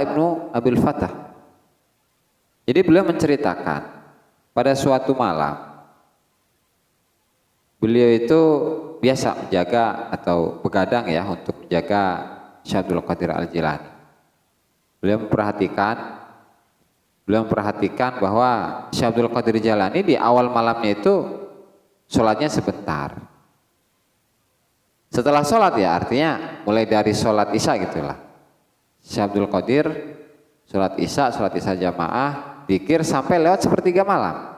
Ibnu Abil Fatah. Jadi beliau menceritakan pada suatu malam beliau itu biasa menjaga atau begadang ya untuk menjaga Syekh Abdul Qadir Al-Jilani. Beliau memperhatikan bahwa Syekh Abdul Qadir Jilani di awal malamnya itu sholatnya sebentar. Setelah sholat ya artinya mulai dari sholat isya gitulah. Syekh Abdul Qadir sholat isya jamaah, zikir sampai lewat sepertiga malam.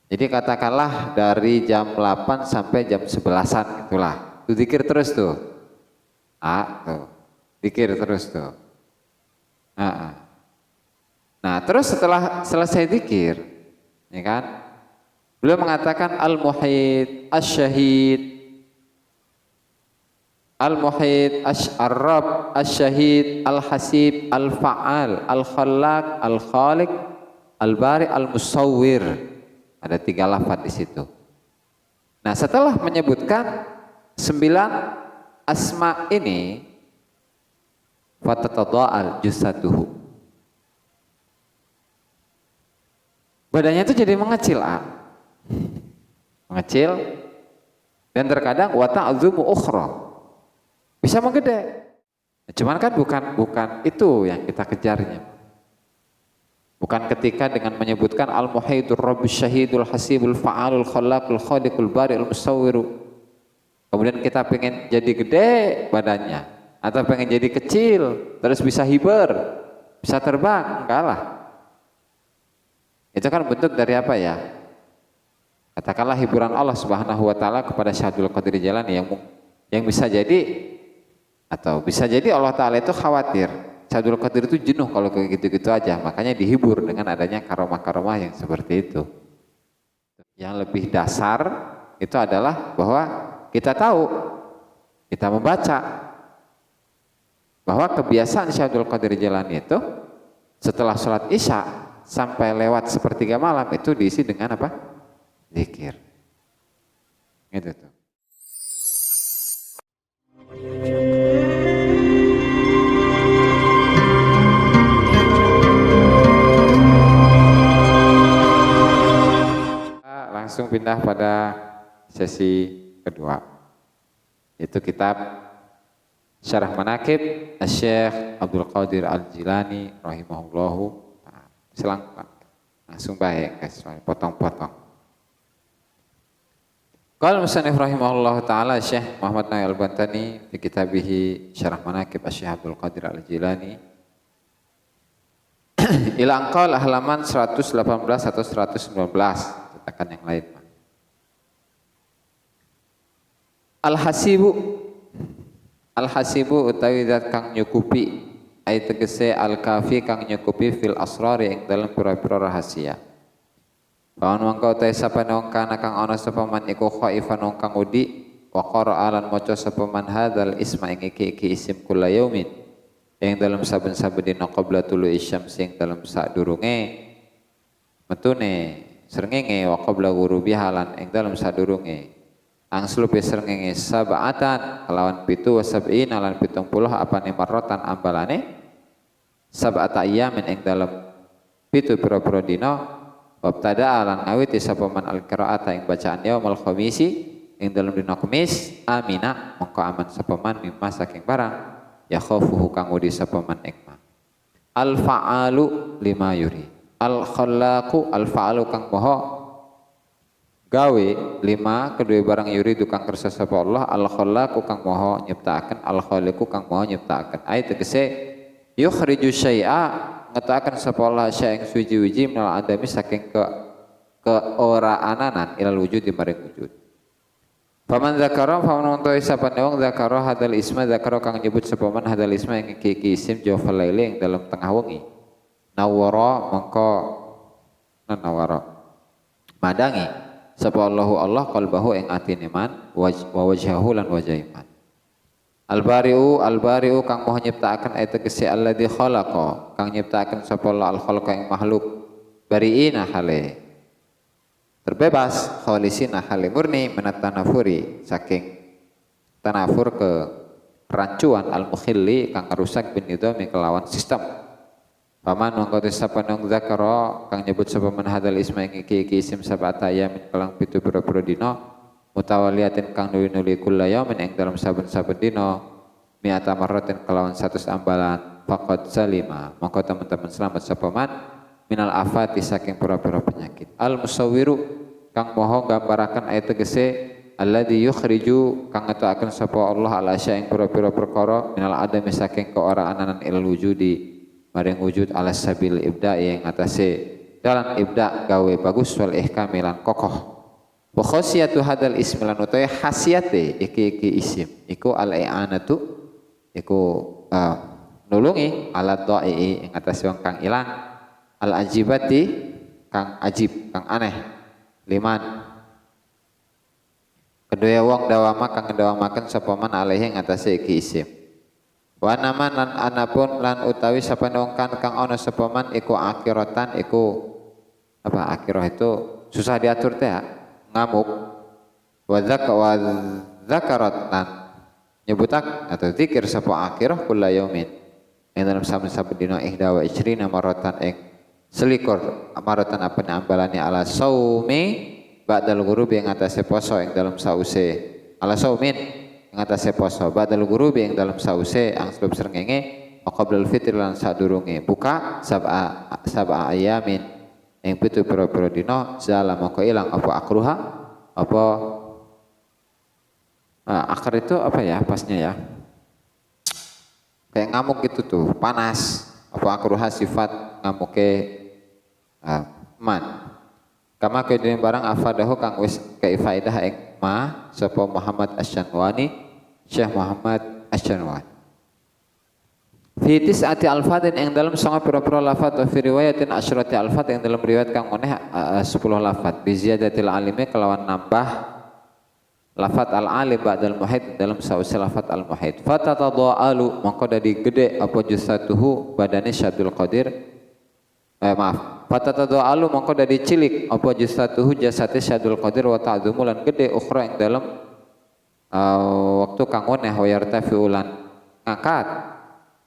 Jadi katakanlah dari jam 8 sampai jam 11-an itulah. Itu zikir terus tuh. Tuh. Zikir terus tuh. Nah, terus setelah selesai zikir, ya kan? Beliau mengatakan al-muhid, asy-syahid, al-muhid, ar-rabb, asy-syahid, al-hasib, al-fa'al, al-khallaq, al-khaliq, al-bari, al-musawwir. Ada 3 lafaz di situ. Nah, setelah menyebutkan 9 asma ini, fatatada'al jusaduhu. Badannya itu jadi mengecil, mengecil, dan terkadang wa ta'dzumu ukhra. Bisa menggede. Cuman kan bukan itu yang kita kejarnya. Bukan ketika dengan menyebutkan al-muhaidur rabbus syahidul hasibul fa'alul khallaqul khaliqul bari'ul musawwiru. Kemudian kita pengen jadi gede badannya atau pengen jadi kecil terus bisa hiber, bisa terbang, enggak lah. Itu kan bentuk dari apa ya? Katakanlah hiburan Allah Subhanahu wa taala kepada Syekh Abdul Qadir Jilani yang bisa jadi atau bisa jadi Allah taala itu khawatir Syekh Abdul Qadir itu jenuh kalau kayak gitu-gitu aja, makanya dihibur dengan adanya karomah-karomah yang seperti itu. Yang lebih dasar itu adalah bahwa kita tahu, kita membaca bahwa kebiasaan Syekh Abdul Qadir Jilani itu setelah sholat isya sampai lewat sepertiga malam itu diisi dengan apa? Zikir. Gitu tuh. Langsung pindah pada sesi kedua, yaitu kitab Syarah Manaqib Syekh Abdul Qadir Al-Jilani rahimahullahu. Selang langsung baik guys, potong-potong. Qala musannif rahimahullahu taala Syekh Muhammad Nawawi Al-Bantani di kitabih Syarah Manaqib Syekh Abdul Qadir Al-Jilani ila angqal halaman 118 atau 119, cetakan yang lain. Al-hasibu utawi zat kang nyukupi ai tegese al-kafi kang nyukupi fil asrar ing dalam pira-pira rahasia. Pawan mangka utahe sapane wong kana kang ana sapa man iku khaifan wong kang udi wa qara'a lan maca sapa man hadzal isma ing iki isim kula yaumin ing dalam saben-saben dina qabla tulu isyam sing dalam sadurunge metune srengenge wa qabla ghurubi halan ing dalam sadurunge angslu srengenge sab'atan kelawan 7 wa sab'ina lan 70 apane marratan ambalane sab'ata ayyamin ing dalam 7 pira-pira dina wabtada lan awiti sapa man al-qira'ata ing bacaan yaumul khamisi ing dalam dina Kamis amina mongko aman sapa man mimma saking barang ya khaufuhu kang udi sapa man ikma. Al-fa'alu lima yuri al-khallaqu al-fa'alu kang moho gawe lima kedua barang yuri kang kersa sapa Allah al-khallaqu kang moho nyiptaaken al-khaliqu kang moho nyiptaaken ayat tegese yukhriju syai'a ngetaken sapa Allah syai' ing suci-wiji minal adami saking keoraanan ilal wujud maring wujud. Faman zakara faman untai sapane wong zakara hadal isma zakara kang nyebut sapa man hadal isma ing iki isim jawfal laili ing dalam tengah wengi. Nawara mengko nawara madangi sapa Allahu Allah qalbahu ing atine man wa wajhahu lan wajah iman. Al-bari'u kang moho nyiptaaken ayat tegese alladzi khalaqa kang nyiptaaken sapa Allah al-khalqa ing makhluk bari'ina hale terbebas khalisina hale murni minat tanafuri saking tanafur ke rancuan al-mukhilli kang rusak bin nidami kelawan sistem. Paman mangko sapanung zakara kang nyebut sapa man hadal isma ing iki isim sab'ata ayamin kelang pitu pira-pira dina mutawaliyatin kang nuli-nuli kulla yaumin ing dalam saben-saben dina mi'ata marratin kelawan 100 ambalan faqad salima mangko teman-teman selamat sapa man minal afati saking pira-pira penyakit. Al musawwiru kang moho gambaraken ayat tegese alladzi yukhriju kang ngetoaken sapa Allah ala sya'ing pira-pira perkara minal adami saking keoraanan ilal wujudi maring wujud ala sabil ibda yang atase dalam ibda gawe bagus wal ihkamilan kokoh wa khasiyatu hadal ism lan utawi khasiate iki isim iku al i'anatu iku nulungi ala dha'i ing atase wong kang ilang al ajibati kang ajib kang aneh liman kedua wong dawama kang ndawamaken sapa man alaihi ing atase iki isim wa nama lan anapun lan utawi sapane wong kang ana sapa man iku akhiratan iku apa akhirah itu susah diatur teh ngamuk wa dzakarat lan nyebutak atau zikir sapa akhirah kula yaumin ing dalam saben-saben dina ihda wa isrina maratan ing selikur maratan apa ambalane ala saumi ba'dal ghurubi ing atase poso ing dalam sause ala saumin ing atase poso ba'dal ghurubi ing dalam sause ang sebelum srengenge qablal fitr lan sadurunge buka sab'a ayamin ing pitu pira-pira dina zala moko ilang apa akruha apa akar itu apa ya pasnya ya kayak ngamuk gitu tuh panas apa akruha sifat ngamuke man kama kedene barang afadahu kang wis kaifaidah ing ma sapa Muhammad Asy-Syanwani Syekh Muhammad Asy-Syanwani fi tis'ati alfatin ing dalam sanga pira-pira lafaz wa fi riwayatin asyrati alfat ing dalam riwayat kang meneh 10 lafaz bi ziyadatil alimi kelawan nambah lafaz al-alim ba'dal muhid dalam sause lafaz al-muhid fatatadaalu mongko dadi gede apa jusatuhu badane Syabdul Qadir fatatadaalu mongko dadi cilik apa jusatuhu jasate Syabdul Qadir wa ta'dzumu lan gede ukhra ing dalam waktu kang weneh wa yartafi ulan ngangkat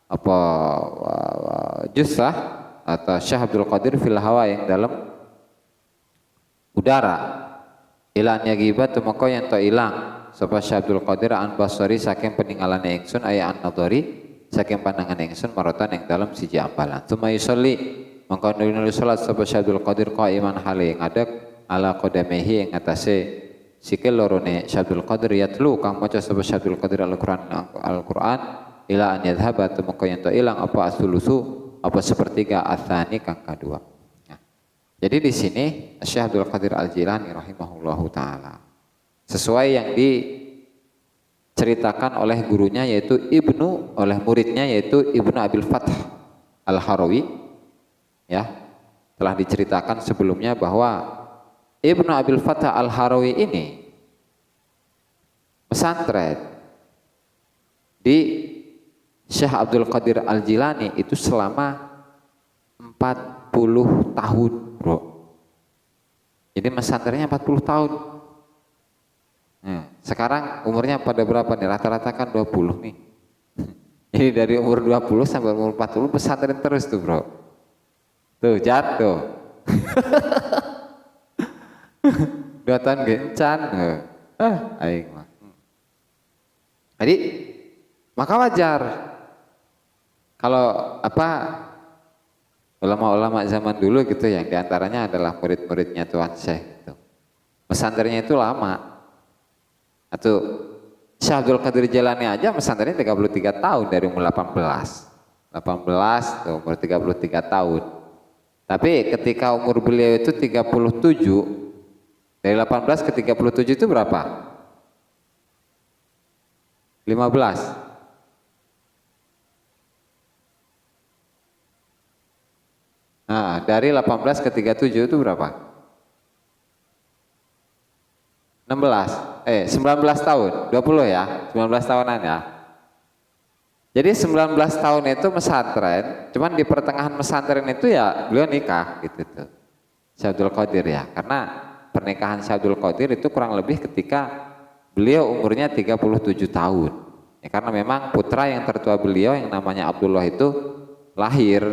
apa jusah atau Syekh Abdul Qadir fil hawa yang dalam udara ilan yagibat maka yang to ilang sapa Syekh Abdul Qadir an basari saking peninggalane ingsun aya an nadhari saking pandangan ingsun marotan yang dalam siji ambalan tuma yusolli maka nuli salat sapa Syekh Abdul Qadir qaiman hale ngadeg ala qadamehi ing atase sikil lorone Syekh Abdul Qadir yatlu kang maca sapa Syekh Abdul Qadir Al-Qur'an ila an yadhhaba maka yang to ilang apa asulusu apa sepertiga atsani kang kadua. Nah, jadi di sini Syekh Abdul Qadir Al-Jilani rahimahullahu taala sesuai yang diceritakan oleh gurunya yaitu oleh muridnya yaitu Ibnu Abil Fath Al-Harawi ya telah diceritakan sebelumnya bahwa Ibnu Abil Fath Al-Harawi ini pesantren di Syekh Abdul Qadir Al-Jilani itu selama 40 tahun bro. Jadi pesantrennya 40 tahun. Sekarang umurnya pada berapa nih? Rata-rata kan 20 nih. Jadi dari umur 20 sampai umur 40 pesantren terus tuh bro. Tuh jatuh. 2 tahun gencan. Aing mah. Jadi maka wajar kalau ulama-ulama zaman dulu gitu yang diantaranya adalah murid-muridnya Tuan Syekh gitu. Pesantrennya itu lama. Atau Syekh Abdul Qadir Jilani aja pesantrennya 33 tahun dari umur 18 ke umur 33 tahun. Tapi ketika umur beliau itu 37 dari 18 ke 37 itu berapa? 15. Nah, dari 18 ke 37 itu berapa? 19 tahun, 20 ya, 19 tahunan ya. Jadi 19 tahun itu pesantren, cuman di pertengahan pesantren itu ya beliau nikah gitu tuh. Syekh Abdul Qadir ya, karena pernikahan Syekh Abdul Qadir itu kurang lebih ketika beliau umurnya 37 tahun. Ya, karena memang putra yang tertua beliau yang namanya Abdullah itu lahir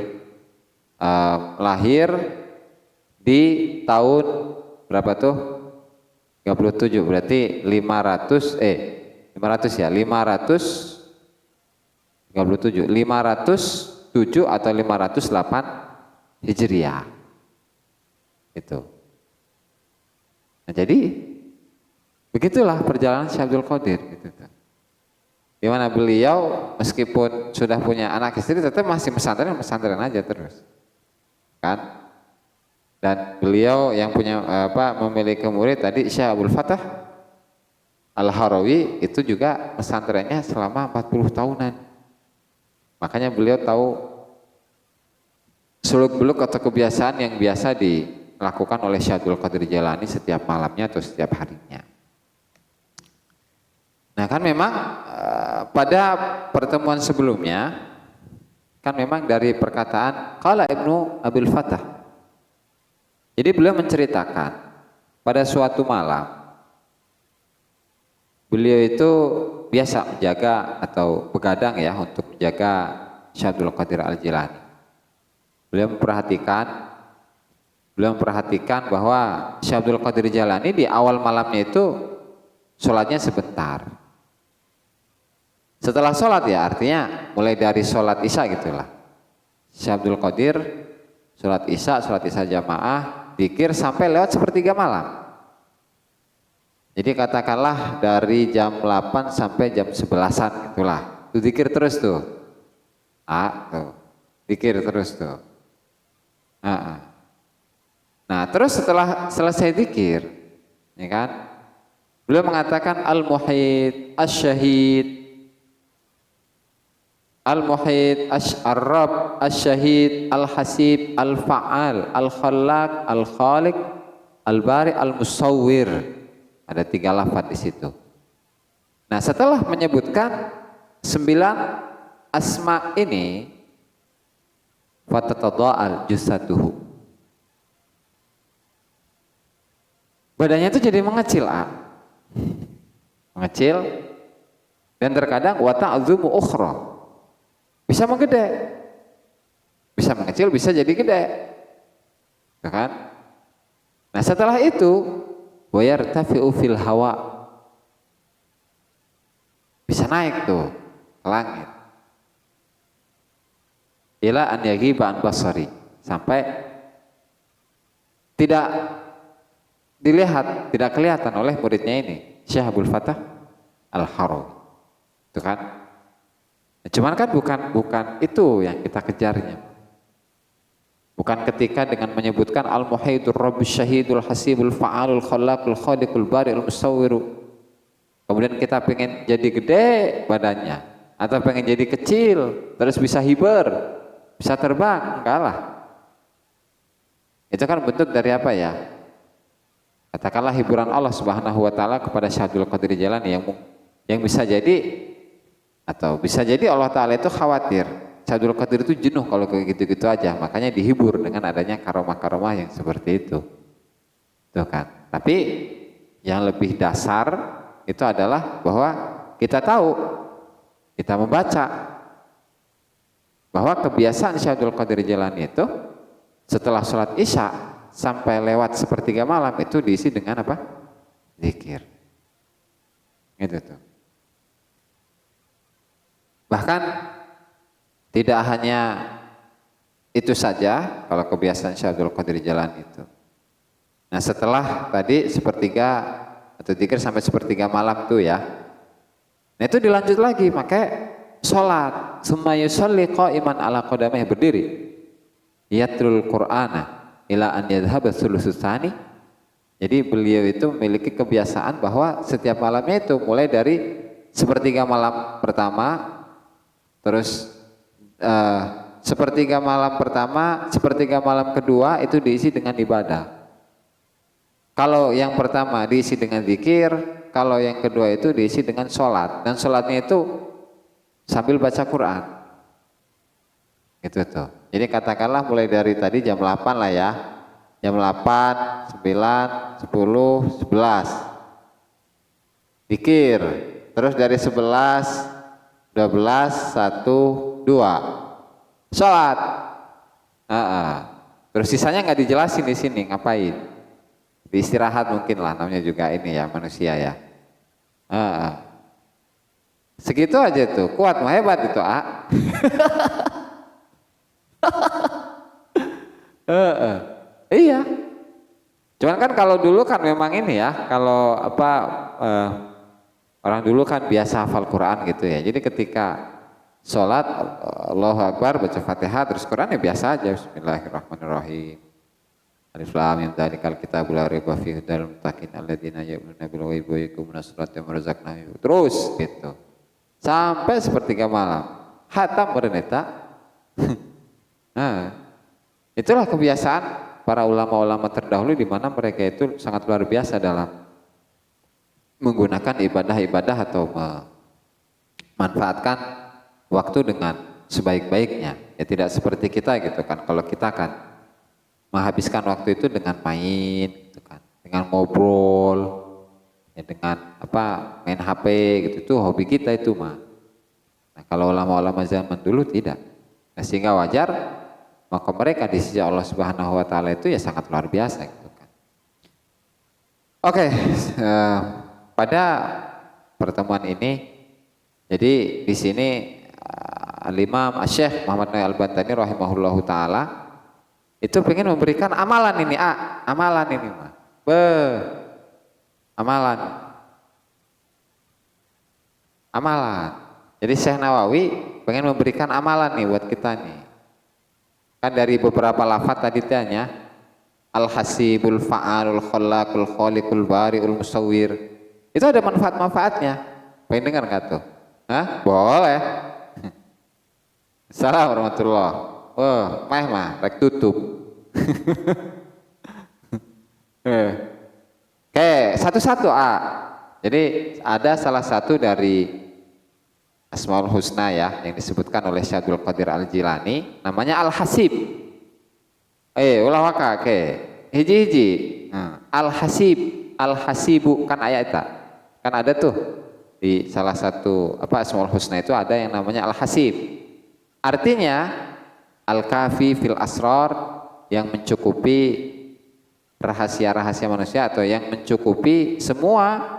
di tahun berapa tuh? 37, berarti 500 ya, 507 atau 508 Hijriah. Itu. Nah, jadi begitulah perjalanan Syekh Abdul Qadir gitu. Di mana beliau meskipun sudah punya anak istri tetap masih pesantren aja terus. Kan? Dan beliau yang punya memiliki murid tadi Syekh Abdul Fattah Al-Harawi itu juga pesantrennya selama 40 tahunan. Makanya beliau tahu seluk-beluk atau kebiasaan yang biasa dilakukan oleh Syekh Abdul Qadir Jailani setiap malamnya atau setiap harinya. Nah kan memang pada pertemuan sebelumnya kan memang dari perkataan qala Ibnu Abil Fattah. Jadi beliau menceritakan pada suatu malam beliau itu biasa menjaga atau begadang ya untuk menjaga Syekh Abdul Qadir Al-Jilani. Beliau memperhatikan bahwa Syekh Abdul Qadir Jailani di awal malamnya itu sholatnya sebentar. Setelah sholat ya artinya mulai dari sholat isya gitulah. Syekh Abdul Qadir sholat isya jamaah, dzikir sampai lewat sepertiga malam. Jadi katakanlah dari jam 8 sampai jam 11-an itulah. Itu dzikir terus tuh. Tuh. Dzikir terus tuh. Nah, terus setelah selesai dzikir, ya kan? Beliau mengatakan al-muhid, asy-syahid, al-muhid, ar-rabb, asy-syahid, al-hasib, al-fa'al, al-khallaq, al-khaliq, al-bari, al-musawwir. Ada 3 lafaz di situ. Nah, setelah menyebutkan 9 asma ini, fatatada'al jusaduhu. Badannya itu jadi mengecil, mengecil dan terkadang wa ta'zumu ukhra. Bisa menggede. Bisa mengecil, bisa jadi gede. Ya kan? Nah, setelah itu wa yartafi'u fil hawa. Bisa naik tuh ke langit. Ila an yaghiba an basari, sampai tidak dilihat, tidak kelihatan oleh muridnya ini, Syekh Abdul Fattah Al-Harawi. Itu kan? Nah, cuman kan bukan itu yang kita kejarnya. Bukan ketika dengan menyebutkan al-muhidur rabbus syahidul hasibul fa'alul khallaqul khaliqul bari'ul musawwiru. Kemudian kita pengen jadi gede badannya atau pengen jadi kecil terus bisa hiber, bisa terbang, enggak lah. Itu kan bentuk dari apa ya? Katakanlah hiburan Allah Subhanahu wa taala kepada Syekh Abdul Qadir Jailani yang bisa jadi atau bisa jadi Allah taala itu khawatir Syekh Abdul Qadir itu jenuh kalau kayak gitu-gitu aja, makanya dihibur dengan adanya karomah-karomah yang seperti itu. Tuh kan. Tapi yang lebih dasar itu adalah bahwa kita tahu, kita membaca bahwa kebiasaan Syekh Abdul Qadir Jailani itu setelah sholat isya sampai lewat sepertiga malam itu diisi dengan apa? Zikir. Gitu tuh. Bahkan tidak hanya itu saja kalau kebiasaan Syekh Abdul Qadir Jailani itu. Nah, setelah tadi sepertiga atau zikir sampai sepertiga malam tuh ya. Nah, itu dilanjut lagi, makanya sholat summa yusalli qa'iman ala qadamih, berdiri. Yatlul Qur'ana ila an yadhhaba thulutsani. Jadi beliau itu memiliki kebiasaan bahwa setiap malamnya itu mulai dari sepertiga malam pertama, terus sepertiga malam pertama, sepertiga malam kedua itu diisi dengan ibadah. Kalau yang pertama diisi dengan zikir, kalau yang kedua itu diisi dengan sholat, dan sholatnya itu sambil baca Quran. Gitu tuh. Jadi katakanlah mulai dari tadi jam 8 lah ya, jam 8, 9, 10, 11 zikir, terus dari 11 12, 1, 2. Sholat. Terus sisanya nggak dijelasin di sini ngapain. Istirahat mungkin lah, namanya juga ini ya manusia ya. Segitu aja tuh, kuat mah hebat itu Iya. Cuman kan kalau dulu kan memang ini ya, kalau orang dulu kan biasa hafal Quran gitu ya. Jadi ketika sholat Allahu Akbar baca Fatihah terus Quran ya biasa aja. Bismillahirrahmanirrahim. Alif lam mim dzalikal kitabul la raiba fihi hudal muttaqin alladzina yu'minuna bil ghaibi wa yuqimuna sholata wa razaqnahum. Terus gitu. Sampai sepertiga malam. Hatam mereneta. Nah, itulah kebiasaan para ulama-ulama terdahulu di mana mereka itu sangat luar biasa dalam menggunakan ibadah-ibadah atau memanfaatkan waktu dengan sebaik-baiknya. Ya tidak seperti kita gitu kan. Kalau kita kan menghabiskan waktu itu dengan main gitu kan, dengan ngobrol, ya dengan main HP gitu, itu hobi kita itu mah. Nah, kalau ulama-ulama zaman dulu tidak. Nah, sehingga wajar maka mereka di sisi Allah Subhanahu wa taala itu ya sangat luar biasa gitu kan. Oke, pada pertemuan ini jadi di sini Al-Imam Asy-Syaikh Muhammad Nawawi Al-Bantani rahimahullahu taala itu pengen memberikan amalan ini, amalan ini mah. Amalan. Jadi Syekh Nawawi pengen memberikan amalan nih buat kita nih. Kan dari beberapa lafaz tadi tanya Al-Hasibul Fa'alul Khallaqul Khaliqul Bari'ul Musawwir. Itu ada manfaat-manfaatnya. Pengen dengar enggak tuh? Hah? Boleh. Assalamualaikum warahmatullahi. Mah rek tutup. Oke, satu-satu Jadi ada salah satu dari Asmaul Husna ya yang disebutkan oleh Syekh Abdul Qadir Al-Jilani namanya Al-Hasib. Ulah waka ke hiji-hiji. Al-Hasib, Al-Hasibu kan ayat itu. Kan ada tuh di salah satu Asmaul Husna itu ada yang namanya Al-Hasib. Artinya Al-Kafi fil Asrar yang mencukupi rahasia-rahasia manusia atau yang mencukupi semua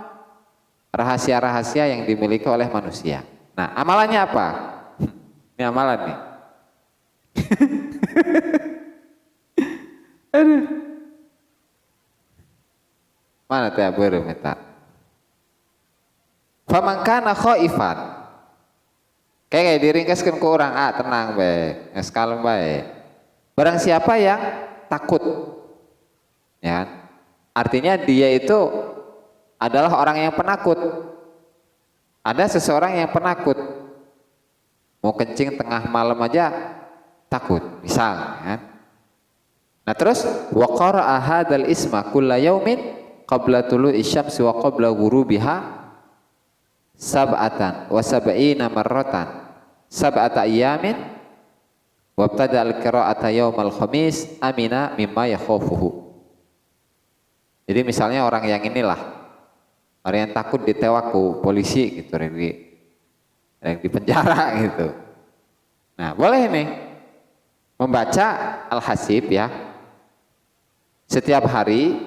rahasia-rahasia yang dimiliki oleh manusia. Nah, amalannya apa? Ini amalan nih. Aduh. Mana teh beureum eta? Faman kana khaifan. Kayak diringkaskeun ku urang, tenang bae, geus kalem bae. Barang siapa yang takut. Ya. Artinya dia itu adalah orang yang penakut. Ada seseorang yang penakut, mau kencing tengah malam aja takut, misal. Ya. Nah terus waqara'a hadzal isma kulla yaumin qabla tulu'i syamsi wa qabla ghurubiha sab'atan wa sab'ina marratan sab'ata ayyamin wabtada al-qira'ata yaumal khamis amina mimma yakhafuhu. Jadi misalnya orang yang inilah orang yang takut ditewaku polisi gitu, yang di penjara gitu. Nah boleh nih membaca Al-Hasib ya. Setiap hari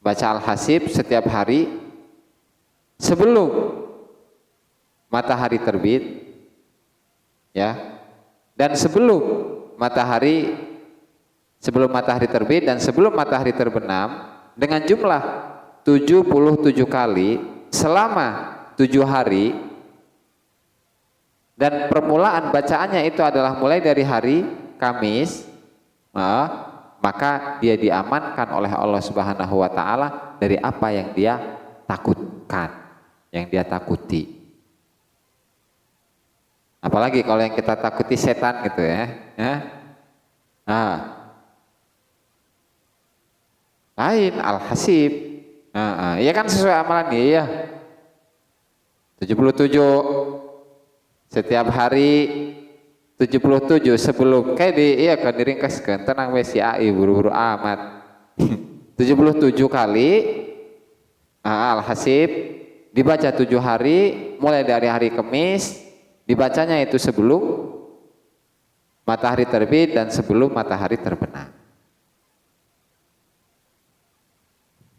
baca Al-Hasib setiap hari sebelum matahari terbit ya, dan sebelum matahari terbit dan sebelum matahari terbenam dengan jumlah 77 kali selama 7 hari, dan permulaan bacaannya itu adalah mulai dari hari Kamis, maka dia diamankan oleh Allah Subhanahu wa taala dari apa yang dia takutkan, yang dia takuti. Apalagi kalau yang kita takuti setan gitu ya. Lain Al-Hasib. Iya kan sesuai amalan dia ya. 77 setiap hari 77 sebelum kayak kan diringkaskan tenang we si AI buru-buru amat. 77 kali Al-Hasib dibaca 7 hari, mulai dari hari Kamis, dibacanya itu sebelum matahari terbit dan sebelum matahari terbenam.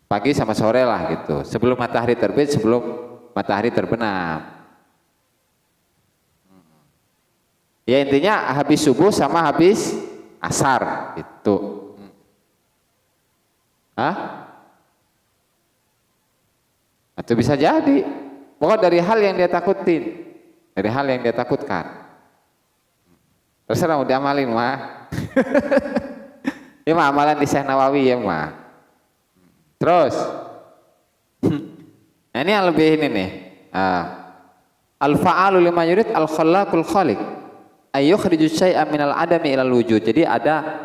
Pagi sama sore lah gitu, sebelum matahari terbit, sebelum matahari terbenam. Ya intinya habis subuh sama habis asar gitu. Hah? Atau bisa jadi, pokoknya dari hal yang dia takutin, dari hal yang dia takutkan. Terserah mau diamalin mah. Ini mah amalan di Syekh Nawawi ya mah. Terus, nah ini yang lebih ini nih. Al-fa'alu lima yurid al-khallaqul khaliq. Ayyukhriju syai'an minal adami ilal wujud. Jadi ada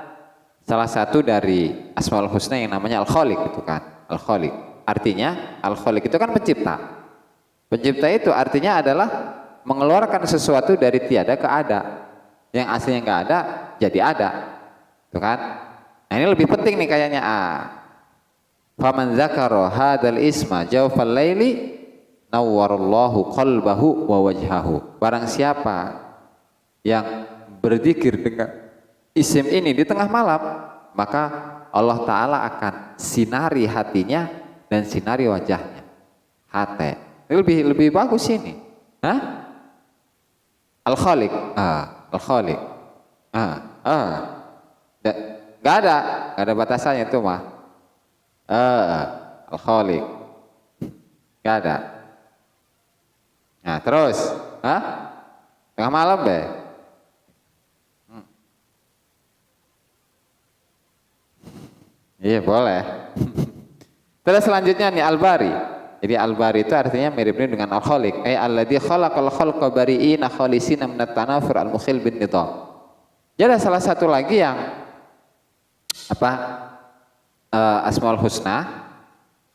salah satu dari Asmaul Husna yang namanya Al-Khaliq itu kan. Al-Khaliq. Artinya Al-Khaliq itu kan pencipta. Pencipta itu artinya adalah mengeluarkan sesuatu dari tiada ke ada. Yang aslinya enggak ada jadi ada. Tuh kan? Nah, ini lebih penting nih kayaknya. Faman dzakara hadzal isma jawfal laili nawwarallahu qalbahu wa wajhahu. Barang siapa yang berzikir dengan isim ini di tengah malam, maka Allah Ta'ala akan sinari hatinya dan sinari wajahnya. Hati. Ini lebih bagus ini. Hah? Al-Khaliq. Al-Khaliq. Gak ada batasannya itu mah. Al-Khaliq. Gak ada. Nah terus, tengah malam deh. Iya boleh. Terus selanjutnya nih Al-Bari. Jadi Al-Bari itu artinya mirip-mirip dengan Al-Khaliq. Alladzi khalaqal khalqa bari'ina khalisina minat tanafur al-mukhil bin nidam. Jadi ada salah satu lagi yang Asmaul Husna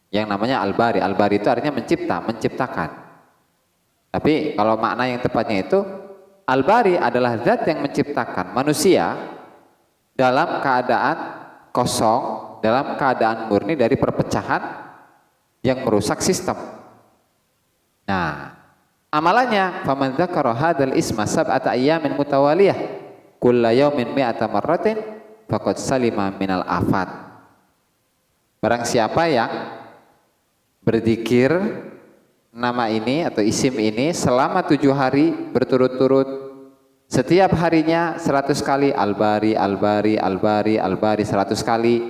yang namanya Al-Bari. Al-Bari itu artinya menciptakan. Tapi kalau makna yang tepatnya itu Al-Bari adalah zat yang menciptakan manusia dalam keadaan kosong, dalam keadaan murni dari perpecahan yang merusak sistem. Nah, amalannya faman dzakara hadzal isma sab'ata ayyamin mutawaliyah kulla yaumin mi'ata marratin faqad salima minal afat. Barang siapa yang berzikir nama ini atau isim ini selama 7 hari berturut-turut, setiap harinya 100 kali Al-Bari, Al-Bari, Al-Bari, Al-Bari 100 kali,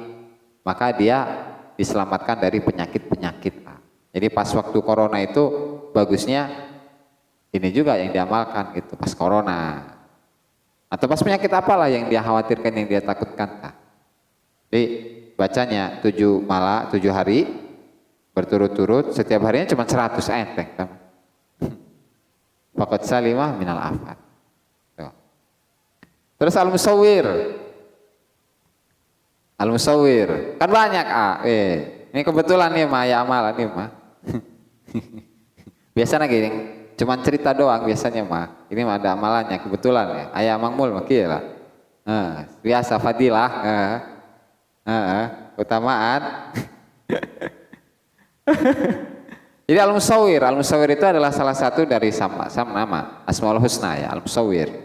maka dia diselamatkan dari penyakit-penyakit. Jadi pas waktu corona itu bagusnya ini juga yang diamalkan gitu pas corona. Atau pas penyakit apalah yang dia khawatirkan, yang dia takutkan. Jadi bacanya 7 hari berturut-turut, setiap harinya cuma 100 enteng. Faqad salimah minal afat. Terus Al-Musawwir kan banyak ini kebetulan nih mah ya amalan nih mah. Biasanya gini, cuman cerita doang biasanya mah. Ini mah ada amalannya kebetulan ya. Ayah mangmul mah kieu lah. Biasa fadilah, utamaan. Jadi Al-Musawwir itu adalah salah satu dari sama nama Asmaul Husna ya, Al-Musawwir.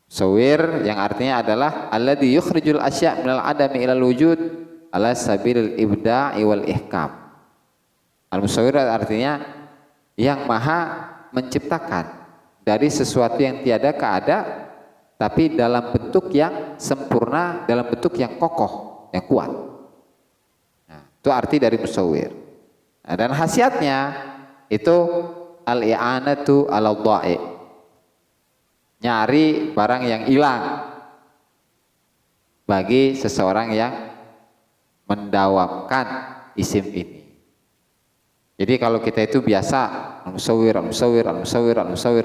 Musawwir yang artinya adalah alladzi yukhrijul asya' minal adami ilal wujud ala sabilil ibda'i wal ihkam. Al-Musawwir artinya yang maha menciptakan dari sesuatu yang tiada ke ada, tapi dalam bentuk yang sempurna, dalam bentuk yang kokoh, yang kuat. Nah, itu arti dari musawwir. Nah, dan khasiatnya itu al-i'anatu ala dha'i, nyari barang yang hilang bagi seseorang yang mendawamkan isim ini. Jadi kalau kita itu biasa al-musawwir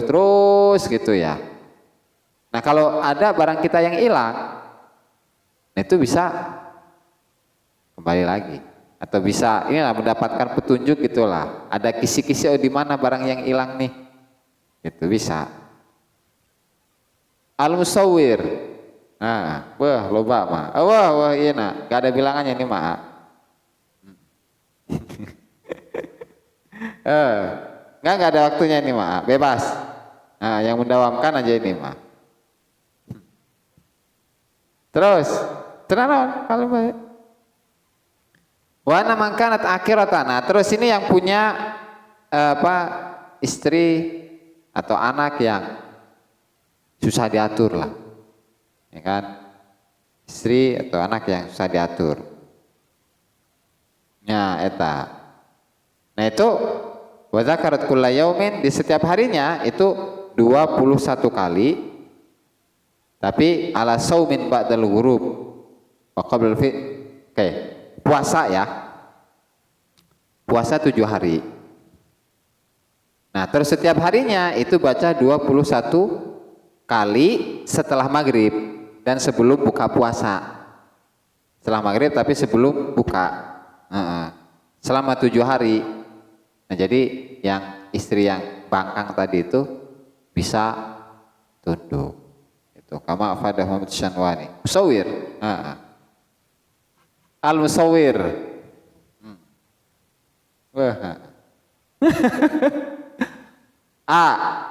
terus gitu ya. Nah kalau ada barang kita yang hilang, nah itu bisa kembali lagi. Atau bisa inilah mendapatkan petunjuk gitulah. Ada kisi-kisi di mana barang yang hilang nih. Itu bisa. Al-Musawwir. Nah, wah loba mah. Wah iya nah, gak ada bilangannya nih mah. Enggak ada waktunya ini mah, bebas. Nah, yang mendawamkan aja ini mah. Terus, tenanon kalau baik. Wana mangkanat akhiratana. Terus ini yang punya istri atau anak yang susah diatur lah, ya kan? Istri atau anak yang susah diatur. Ya, eta. Nah itu wa zakarat kulla yaumin, di setiap harinya itu 21 kali, tapi ala saumin ba'dal ghurub wa qabla fi. Oke, puasa ya. Puasa 7 hari. Nah, terus setiap harinya itu baca 21 kali setelah maghrib dan sebelum buka puasa. Setelah maghrib tapi sebelum buka. Selama 7 hari. Nah, jadi yang istri yang bangkang tadi itu bisa tunduk. Itu kama fadah Muhammad Syanwani. Musawir. Al-musawir.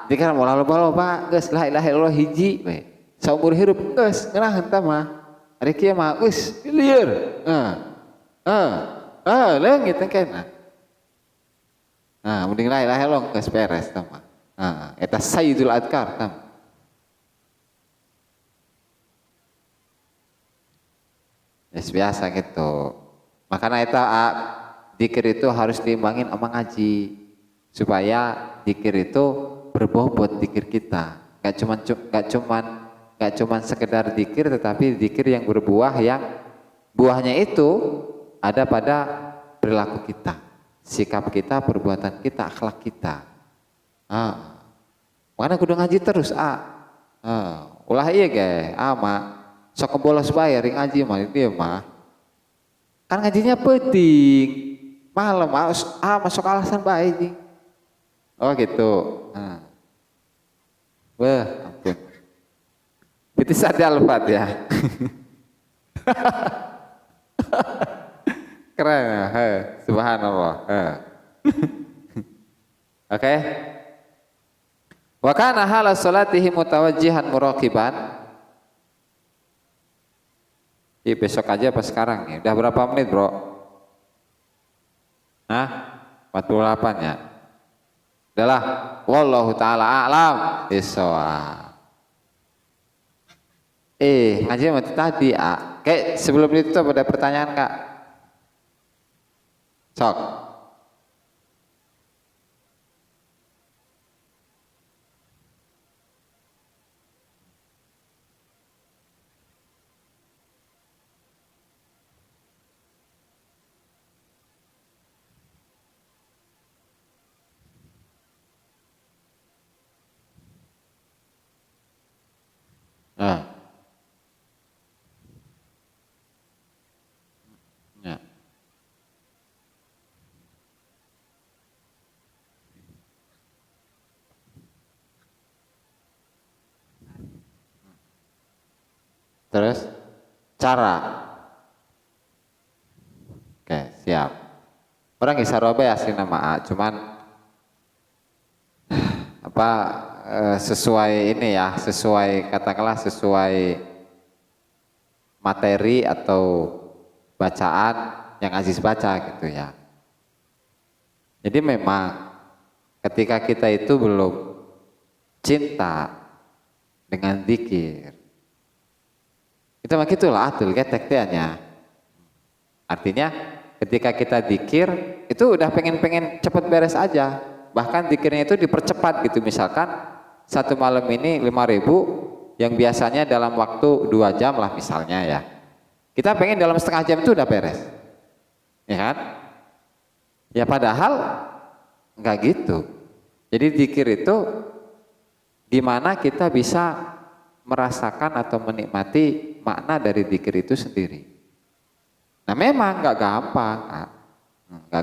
Jika mau loba geus la ilaha illallah hiji we. Saumur hirup geus ngeunah henteu mah. Ari kieu mah geus lieur. Leungit engke. Mending la ilaha illallah geus beres tah mah. Eta sayyidul adkar tah. Biasa gitu. Makanya eta zikir itu harus diimbangin sama ngaji supaya zikir itu berbobot zikir kita. Gak cuman sekedar zikir, tetapi zikir yang berbuah, yang buahnya itu ada pada perilaku kita, sikap kita, perbuatan kita, akhlak kita. Makanya kudu ngaji terus. Ulah iya ge, mah sok bolos bae ring ngaji mah dia mah. Kan ngajinya penting. Malam masuk alasan bae anjing. Oh gitu. Ampun. Itu saja alfat ya. Keren ya. Subhanallah. Oke. Wa kana hala salatihi mutawajjihan muraqiban. Besok aja apa sekarang nih? Udah berapa menit, Bro? 48 ya. Udahlah, wallahu taala a'lam bissawab. Ngaji mati tadi, Kayak sebelum itu ada pertanyaan, Kak? Sok. Ya. Terus cara. Oke, siap. Orang Isarobe asli nama cuman sesuai ini ya, sesuai katakanlah sesuai materi atau bacaan yang Aziz baca gitu ya. Jadi memang ketika kita itu belum cinta dengan zikir, itu mah gitulah atul ketek tianya. Artinya ketika kita zikir itu udah pengen cepet beres aja. Bahkan zikirnya itu dipercepat gitu, misalkan satu malam ini 5.000 yang biasanya dalam waktu 2 jam lah misalnya ya. Kita pengen dalam setengah jam itu udah beres. Ya kan? Ya padahal enggak gitu. Jadi zikir itu gimana kita bisa merasakan atau menikmati makna dari zikir itu sendiri. Nah memang enggak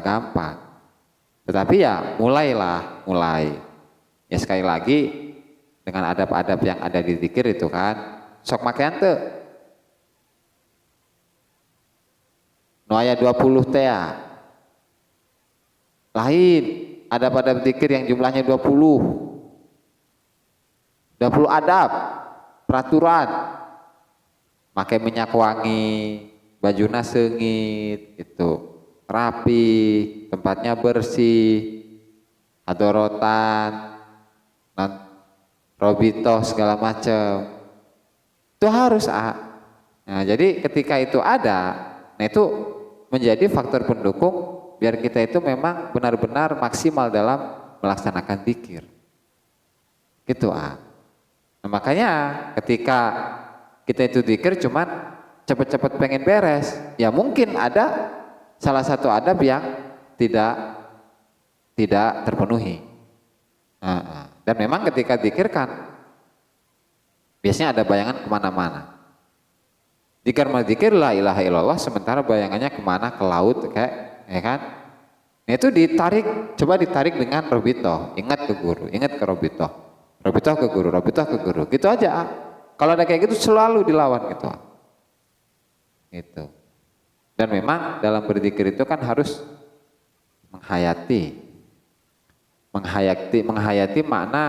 gampang. Tetapi ya mulai. Ya sekali lagi dengan adab-adab yang ada di zikir itu kan. Sok makean teu. Nu aya 20 teh. Lain Ada pada zikir yang jumlahnya 20 adab, peraturan. Pakai minyak wangi, bajuna seungit gitu. Rapi, tempatnya bersih, hadorotan, robito segala macam. Itu harus Nah, jadi ketika itu ada, nah itu menjadi faktor pendukung biar kita itu memang benar-benar maksimal dalam melaksanakan zikir. Gitu Nah, makanya ketika kita itu zikir cuman cepat-cepat pengen beres, ya mungkin ada salah satu adab yang tidak terpenuhi. Dan memang ketika zikir kan biasanya ada bayangan kemana-mana. Zikir la ilaha illallah, sementara bayangannya kemana, ke laut kayak, ya kan? Nah, itu coba ditarik dengan robito, ingat ke guru, ingat ke robito ke guru, gitu aja. Kalau ada kayak gitu selalu dilawan gitu. Gitu. Dan memang dalam berzikir itu kan harus menghayati makna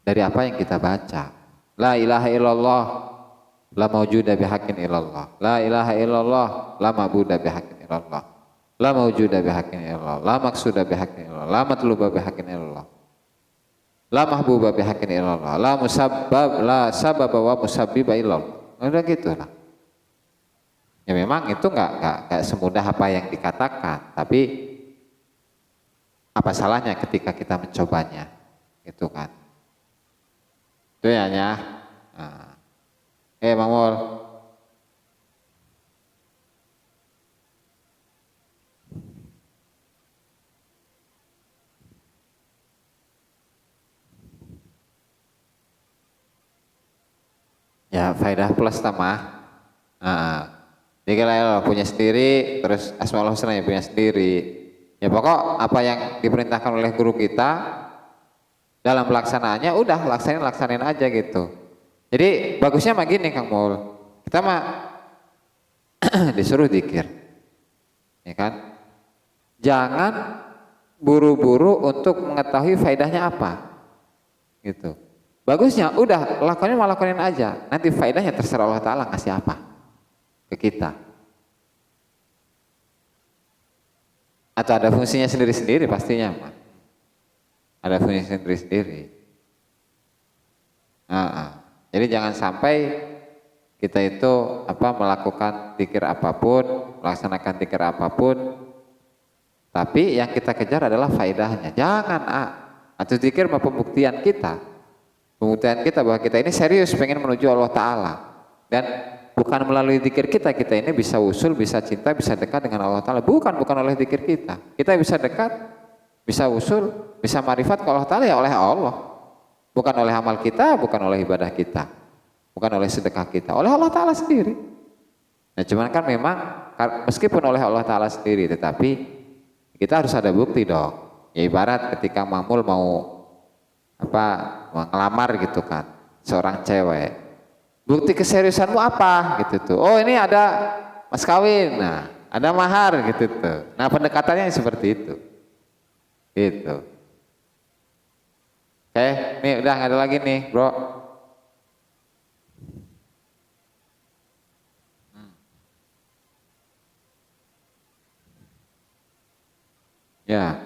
dari apa yang kita baca. La ilaha illallah, la maujuda bihaqqin illallah. La ilaha illallah, la ma'buda bihaqqin illallah. La maujuda bihaqqin illallah, la maqsuda bihaqqin illallah, la matluba bihaqqin illallah. La mahbuba bihaqqin illallah, la sababa wa musabbiba illallah. Udah gitu lah. Ya memang itu enggak semudah apa yang dikatakan, tapi apa salahnya ketika kita mencobanya, gitu kan? Itu ya. Nah. Mangul. Ya faedah plus tamah. Jadi kalau punya sendiri, terus Asmaul Husna yang punya sendiri. Ya pokok apa yang diperintahkan oleh guru kita dalam pelaksanaannya udah laksanain aja gitu. Jadi bagusnya mah gini Kang Mul, kita mah disuruh zikir, ya kan? Jangan buru-buru untuk mengetahui faedahnya apa, gitu. Bagusnya udah lakuin aja, nanti faedahnya terserah Allah Ta'ala ngasih apa ke kita. Atau ada fungsinya sendiri-sendiri pastinya, Pak. Ada fungsi sendiri-sendiri. Jadi jangan sampai kita itu melakukan zikir apapun, melaksanakan zikir apapun, tapi yang kita kejar adalah faedahnya. Jangan atau zikir mah pembuktian kita bahwa kita ini serius pengen menuju Allah Ta'ala, dan bukan melalui zikir kita ini bisa usul, bisa cinta, bisa dekat dengan Allah Ta'ala. Bukan oleh zikir kita bisa dekat, bisa usul, bisa marifat ke Allah Ta'ala ya oleh Allah. Bukan oleh amal kita, bukan oleh ibadah kita, bukan oleh sedekah kita, oleh Allah Ta'ala sendiri. Nah cuman kan memang meskipun oleh Allah Ta'ala sendiri, tetapi kita harus ada bukti dong. Ya ibarat ketika Mamul mau ngelamar gitu kan, seorang cewek, bukti keseriusanmu apa gitu tuh. Oh ini ada mas kawin, nah ada mahar gitu tuh. Nah pendekatannya seperti itu. Gitu. Nih udah nggak ada lagi nih, bro. Ya.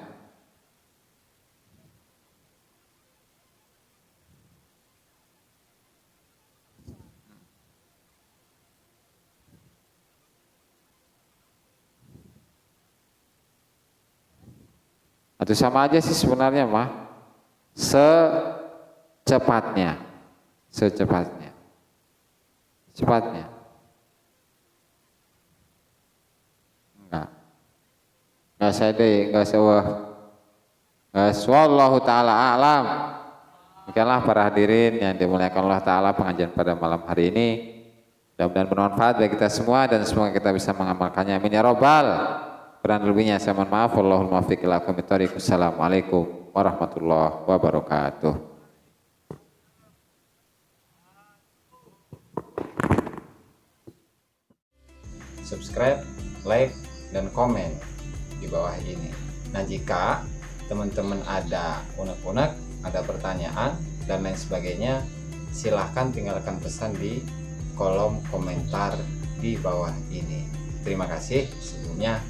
Atau sama aja sih sebenarnya mah. Secepatnya. Enggak saya deh, enggak sewah. Wallahu ta'ala a'lam. Demikianlah para hadirin yang dimuliakan Allah Ta'ala, pengajian pada malam hari ini. Mudah-mudahan bermanfaat bagi kita semua dan semoga kita bisa mengamalkannya. Amin ya robbal. Kurang lebihnya saya mohon maaf. Wallahul muwaffiq ila aqwamit thoriq. Assalamualaikum warahmatullahi wabarakatuh. Subscribe, like, dan komen di bawah ini. Nah jika teman-teman ada unek-unek, ada pertanyaan dan lain sebagainya, silahkan tinggalkan pesan di kolom komentar di bawah ini. Terima kasih sebelumnya.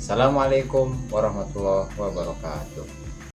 Assalamualaikum warahmatullahi wabarakatuh.